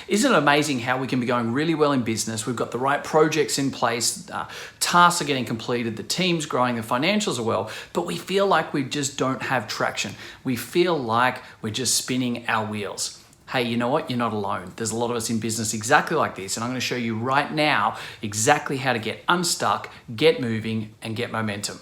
Isn't it amazing how we can be going really well in business? We've got the right projects in place, tasks are getting completed, the team's growing, the financials are well, but we feel like we just don't have traction. We feel like we're just spinning our wheels. Hey, you know what? You're not alone. There's a lot of us in business exactly like this, and I'm going to show you right now exactly how to get unstuck, get moving, and get momentum.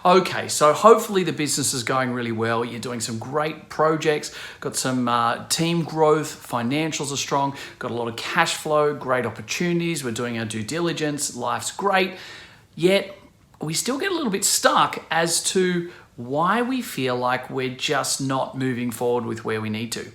Okay, so hopefully the business is going really well. You're doing some great projects, got some team growth, financials are strong, got a lot of cash flow, great opportunities. We're doing our due diligence, life's great. Yet we still get a little bit stuck as to why we feel like we're just not moving forward with where we need to.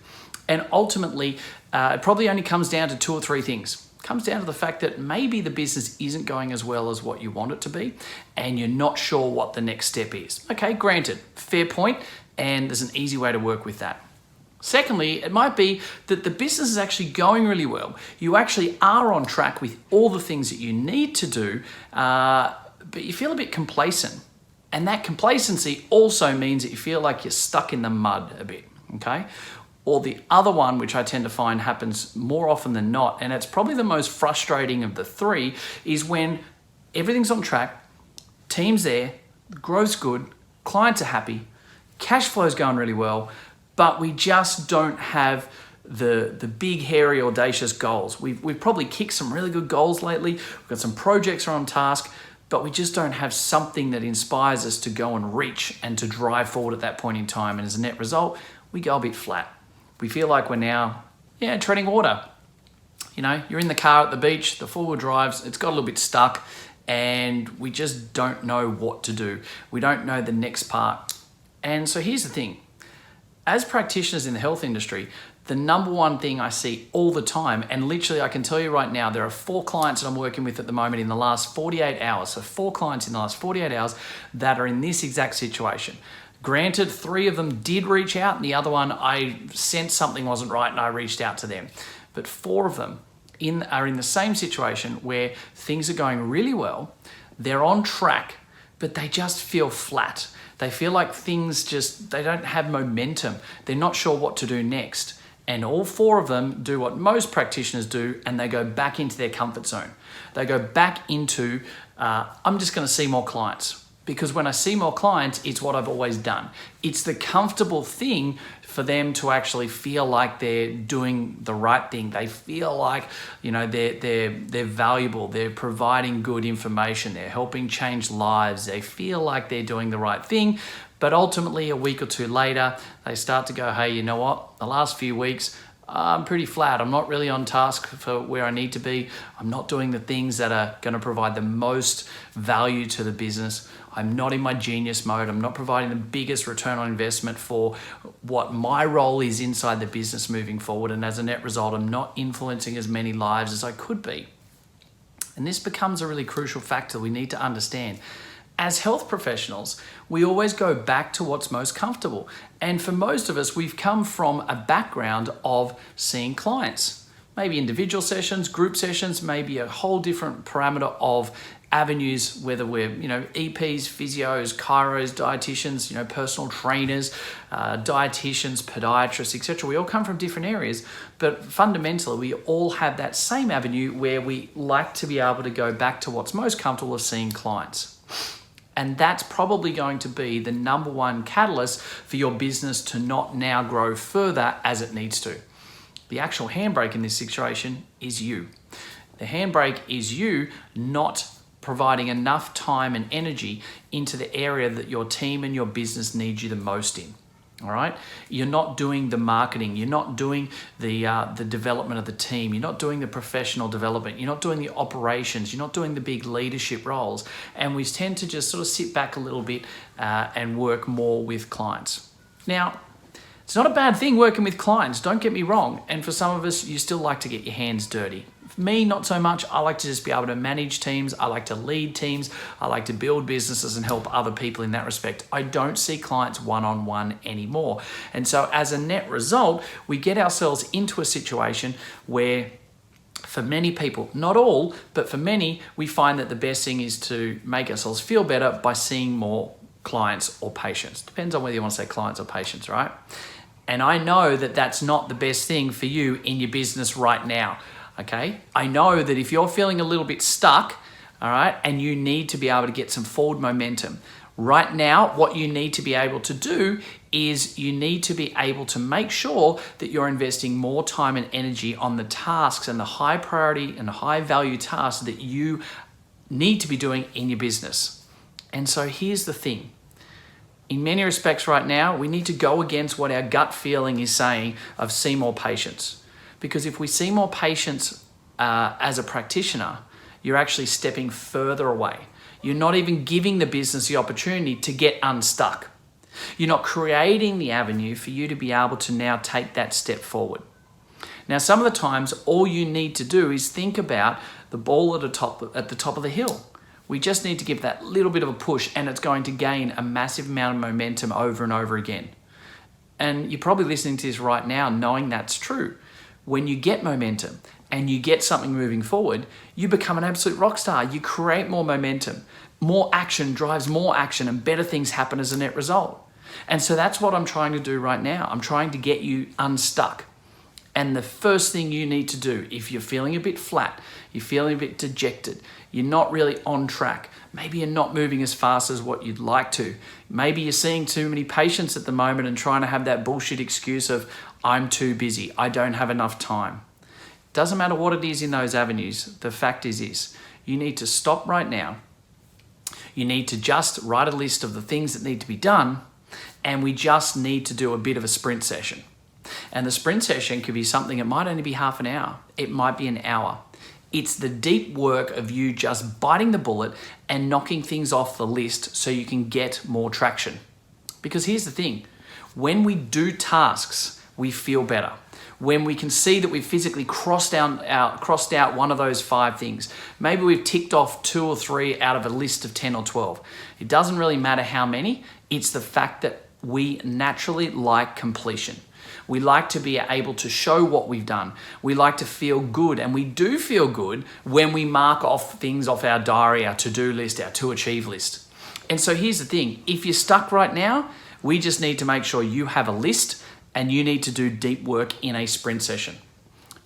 And ultimately, it probably only comes down to 2 or 3 things. Comes down to the fact that maybe the business isn't going as well as what you want it to be, and you're not sure what the next step is. Okay, granted, fair point, and there's an easy way to work with that. Secondly, it might be that the business is actually going really well. You actually are on track with all the things that you need to do, but you feel a bit complacent. And that complacency also means that you feel like you're stuck in the mud a bit, okay? Or the other one, which I tend to find happens more often than not, and it's probably the most frustrating of the 3, is when everything's on track, team's there, growth's good, clients are happy, cash flow's going really well, but we just don't have the big, hairy, audacious goals. We've probably kicked some really good goals lately, we've got some projects are on task, but we just don't have something that inspires us to go and reach and to drive forward at that point in time. And as a net result, we go a bit flat. We feel like we're now, treading water. You know, you're in the car at the beach, the 4-wheel drives, it's got a little bit stuck, and we just don't know what to do. We don't know the next part. And so here's the thing. As practitioners in the health industry, the number one thing I see all the time, and literally I can tell you right now, there are 4 clients that I'm working with at the moment in the last 48 hours. So 4 clients in the last 48 hours that are in this exact situation. Granted, 3 of them did reach out, and the other one, I sensed something wasn't right and I reached out to them. But 4 of them are in the same situation where things are going really well, they're on track, but they just feel flat. They feel like they don't have momentum. They're not sure what to do next. And all 4 of them do what most practitioners do, and they go back into their comfort zone. They go back into, I'm just gonna see more clients. Because when I see more clients, it's what I've always done. It's the comfortable thing for them to actually feel like they're doing the right thing. They feel like, they're valuable. They're providing good information. They're helping change lives. They feel like they're doing the right thing. But ultimately, a week or 2 later, they start to go, hey, you know what? The last few weeks, I'm pretty flat. I'm not really on task for where I need to be. I'm not doing the things that are going to provide the most value to the business. I'm not in my genius mode. I'm not providing the biggest return on investment for what my role is inside the business moving forward. And as a net result, I'm not influencing as many lives as I could be. And this becomes a really crucial factor we need to understand. As health professionals, we always go back to what's most comfortable. And for most of us, we've come from a background of seeing clients. Maybe individual sessions, group sessions, maybe a whole different parameter of avenues, whether we're, EPs, physios, chiros, dietitians, personal trainers, dietitians, podiatrists, etc. We all come from different areas, but fundamentally, we all have that same avenue where we like to be able to go back to what's most comfortable of seeing clients. And that's probably going to be the number one catalyst for your business to not now grow further as it needs to. The actual handbrake in this situation is you. The handbrake is you not providing enough time and energy into the area that your team and your business needs you the most in. All right, you're not doing the marketing, you're not doing the development of the team, you're not doing the professional development, you're not doing the operations, you're not doing the big leadership roles, and we tend to just sort of sit back a little bit and work more with clients. Now, it's not a bad thing working with clients, don't get me wrong, and for some of us, you still like to get your hands dirty. For me, not so much. I like to just be able to manage teams. I like to lead teams. I like to build businesses and help other people in that respect. I don't see clients one-on-one anymore. And so as a net result, we get ourselves into a situation where for many people, not all, but for many, we find that the best thing is to make ourselves feel better by seeing more clients or patients. Depends on whether you want to say clients or patients, right? And I know that that's not the best thing for you in your business right now, okay? I know that if you're feeling a little bit stuck, all right, and you need to be able to get some forward momentum, right now, what you need to be able to do is you need to be able to make sure that you're investing more time and energy on the tasks and the high priority and high value tasks that you need to be doing in your business. And so here's the thing. In many respects right now, we need to go against what our gut feeling is saying of see more patients. Because if we see more patients as a practitioner, you're actually stepping further away. You're not even giving the business the opportunity to get unstuck. You're not creating the avenue for you to be able to now take that step forward. Now, some of the times, all you need to do is think about the ball at the top of the hill. We just need to give that little bit of a push, and it's going to gain a massive amount of momentum over and over again. And you're probably listening to this right now knowing that's true. When you get momentum and you get something moving forward, you become an absolute rock star. You create more momentum. More action drives more action, and better things happen as a net result. And so that's what I'm trying to do right now. I'm trying to get you unstuck. And the first thing you need to do, if you're feeling a bit flat, you're feeling a bit dejected, you're not really on track, maybe you're not moving as fast as what you'd like to, maybe you're seeing too many patients at the moment and trying to have that bullshit excuse of, I'm too busy, I don't have enough time. Doesn't matter what it is in those avenues, the fact is this, you need to stop right now. You need to just write a list of the things that need to be done, and we just need to do a bit of a sprint session. And the sprint session could be something, it might only be half an hour. It might be an hour. It's the deep work of you just biting the bullet and knocking things off the list so you can get more traction. Because here's the thing, when we do tasks, we feel better. When we can see that we've physically crossed out one of those 5 things. Maybe we've ticked off 2 or 3 out of a list of 10 or 12. It doesn't really matter how many. It's the fact that we naturally like completion. We like to be able to show what we've done. We like to feel good, and we do feel good when we mark off things off our diary, our to-do list, our to-achieve list. And so here's the thing. If you're stuck right now, we just need to make sure you have a list and you need to do deep work in a sprint session.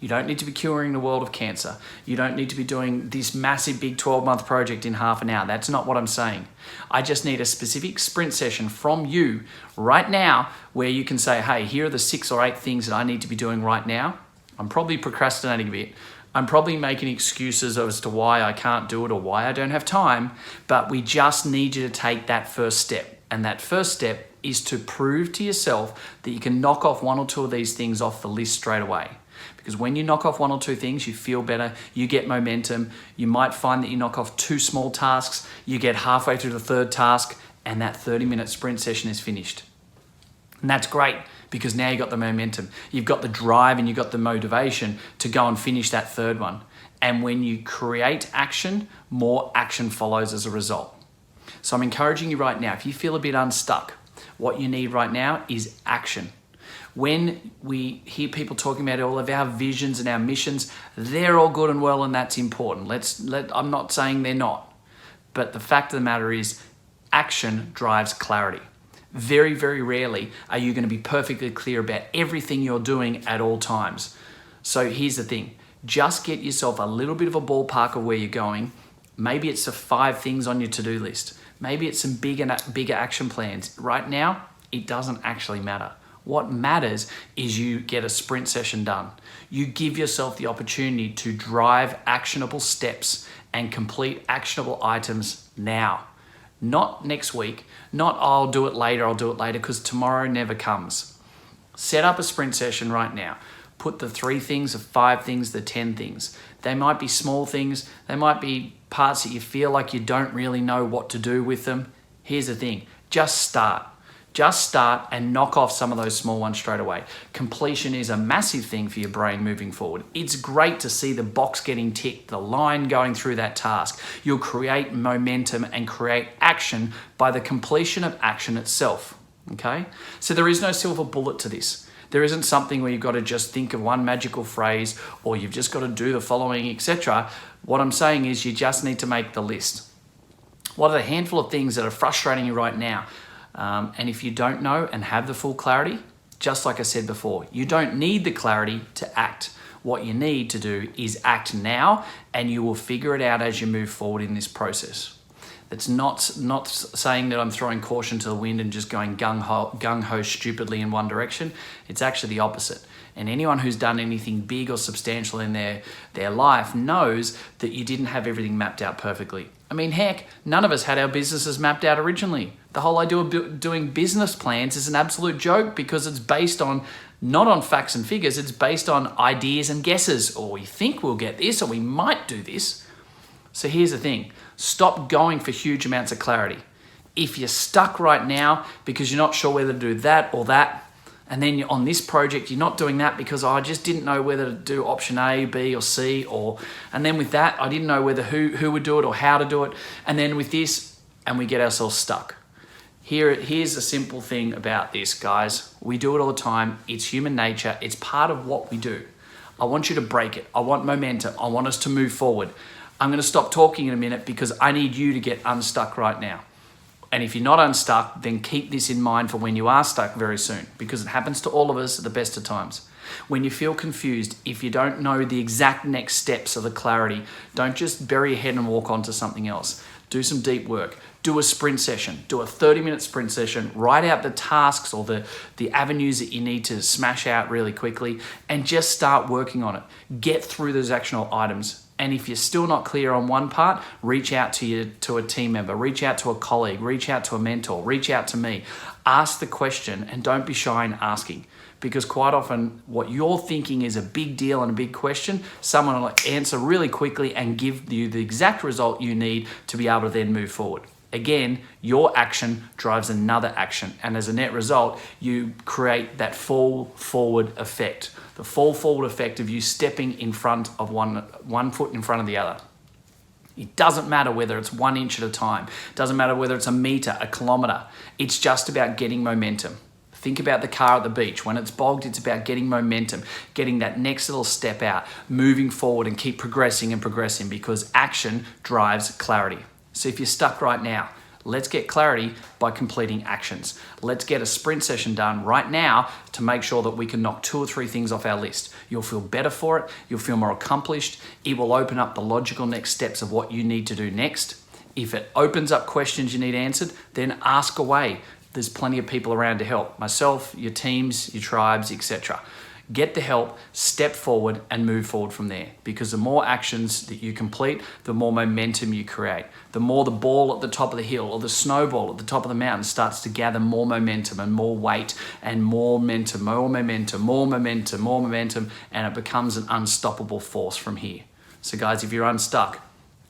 You don't need to be curing the world of cancer. You don't need to be doing this massive big 12-month project in half an hour. That's not what I'm saying. I just need a specific sprint session from you right now where you can say, hey, here are the 6 or 8 things that I need to be doing right now. I'm probably procrastinating a bit. I'm probably making excuses as to why I can't do it or why I don't have time, but we just need you to take that first step. And that first step is to prove to yourself that you can knock off 1 or 2 of these things off the list straight away. Because when you knock off 1 or 2 things, you feel better, you get momentum. You might find that you knock off 2 small tasks, you get halfway through the 3rd task, and that 30-minute sprint session is finished. And that's great because now you've got the momentum. You've got the drive and you've got the motivation to go and finish that 3rd one. And when you create action, more action follows as a result. So I'm encouraging you right now, if you feel a bit unstuck, what you need right now is action. When we hear people talking about all of our visions and our missions, they're all good and well, and that's important. I'm not saying they're not. But the fact of the matter is, action drives clarity. Very, very rarely are you going to be perfectly clear about everything you're doing at all times. So here's the thing. Just get yourself a little bit of a ballpark of where you're going. Maybe it's the 5 things on your to-do list. Maybe it's some bigger action plans. Right now, it doesn't actually matter. What matters is you get a sprint session done. You give yourself the opportunity to drive actionable steps and complete actionable items now. Not next week, not I'll do it later, because tomorrow never comes. Set up a sprint session right now. Put the 3 things, the 5 things, the 10 things. They might be small things. They might be parts that you feel like you don't really know what to do with them. Here's the thing, just start. Just start and knock off some of those small ones straight away. Completion is a massive thing for your brain moving forward. It's great to see the box getting ticked, the line going through that task. You'll create momentum and create action by the completion of action itself, okay? So there is no silver bullet to this. There isn't something where you've got to just think of one magical phrase or you've just got to do the following, etc. What I'm saying is you just need to make the list. What are the handful of things that are frustrating you right now? And if you don't know and have the full clarity, just like I said before, you don't need the clarity to act. What you need to do is act now, and you will figure it out as you move forward in this process. It's not saying that I'm throwing caution to the wind and just going gung-ho stupidly in one direction. It's actually the opposite. And anyone who's done anything big or substantial in their life knows that you didn't have everything mapped out perfectly. I mean, heck, none of us had our businesses mapped out originally. The whole idea of doing business plans is an absolute joke because it's based on, not on facts and figures, it's based on ideas and guesses. Or we think we'll get this, or we might do this. So here's the thing. Stop going for huge amounts of clarity. If you're stuck right now because you're not sure whether to do that or that, and then on this project, you're not doing that because I just didn't know whether to do option A, B, or C, and then with that, I didn't know whether who would do it or how to do it. And then with this, and we get ourselves stuck. Here's a simple thing about this, guys. We do it all the time. It's human nature. It's part of what we do. I want you to break it. I want momentum. I want us to move forward. I'm going to stop talking in a minute because I need you to get unstuck right now. And if you're not unstuck, then keep this in mind for when you are stuck very soon, because it happens to all of us at the best of times. When you feel confused, if you don't know the exact next steps of the clarity, don't just bury your head and walk on to something else. Do some deep work. Do a sprint session. Do a 30-minute sprint session. Write out the tasks or the avenues that you need to smash out really quickly and just start working on it. Get through those actionable items. And if you're still not clear on one part, reach out to a team member, reach out to a colleague, reach out to a mentor, reach out to me. Ask the question and don't be shy in asking, because quite often what you're thinking is a big deal and a big question, someone will answer really quickly and give you the exact result you need to be able to then move forward. Again, your action drives another action, and as a net result, you create that fall forward effect. The fall forward effect of you stepping in front of one foot in front of the other. It doesn't matter whether it's 1 inch at a time. It doesn't matter whether it's a meter, a kilometer. It's just about getting momentum. Think about the car at the beach. When it's bogged, it's about getting momentum, getting that next little step out, moving forward and keep progressing and progressing, because action drives clarity. So if you're stuck right now, let's get clarity by completing actions. Let's get a sprint session done right now to make sure that we can knock 2 or 3 things off our list. You'll feel better for it. You'll feel more accomplished. It will open up the logical next steps of what you need to do next. If it opens up questions you need answered, then ask away. There's plenty of people around to help. Myself, your teams, your tribes, etc. Get the help, step forward, and move forward from there. Because the more actions that you complete, the more momentum you create. The more the ball at the top of the hill or the snowball at the top of the mountain starts to gather more momentum and more weight and more momentum, more momentum, more momentum, more momentum, and it becomes an unstoppable force from here. So guys, if you're unstuck,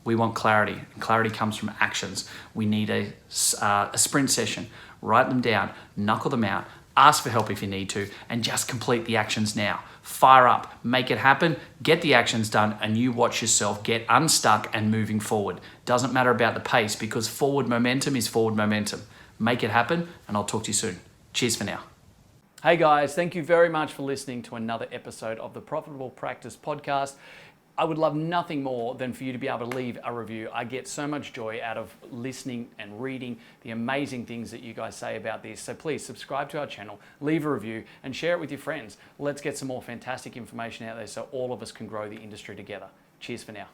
we want clarity. Clarity comes from actions. We need a sprint session. Write them down, knuckle them out, ask for help if you need to, and just complete the actions now. Fire up, make it happen, get the actions done, and you watch yourself get unstuck and moving forward. Doesn't matter about the pace, because forward momentum is forward momentum. Make it happen, and I'll talk to you soon. Cheers for now. Hey guys, thank you very much for listening to another episode of the Profitable Practice Podcast. I would love nothing more than for you to be able to leave a review. I get so much joy out of listening and reading the amazing things that you guys say about this. So please subscribe to our channel, leave a review, and share it with your friends. Let's get some more fantastic information out there so all of us can grow the industry together. Cheers for now.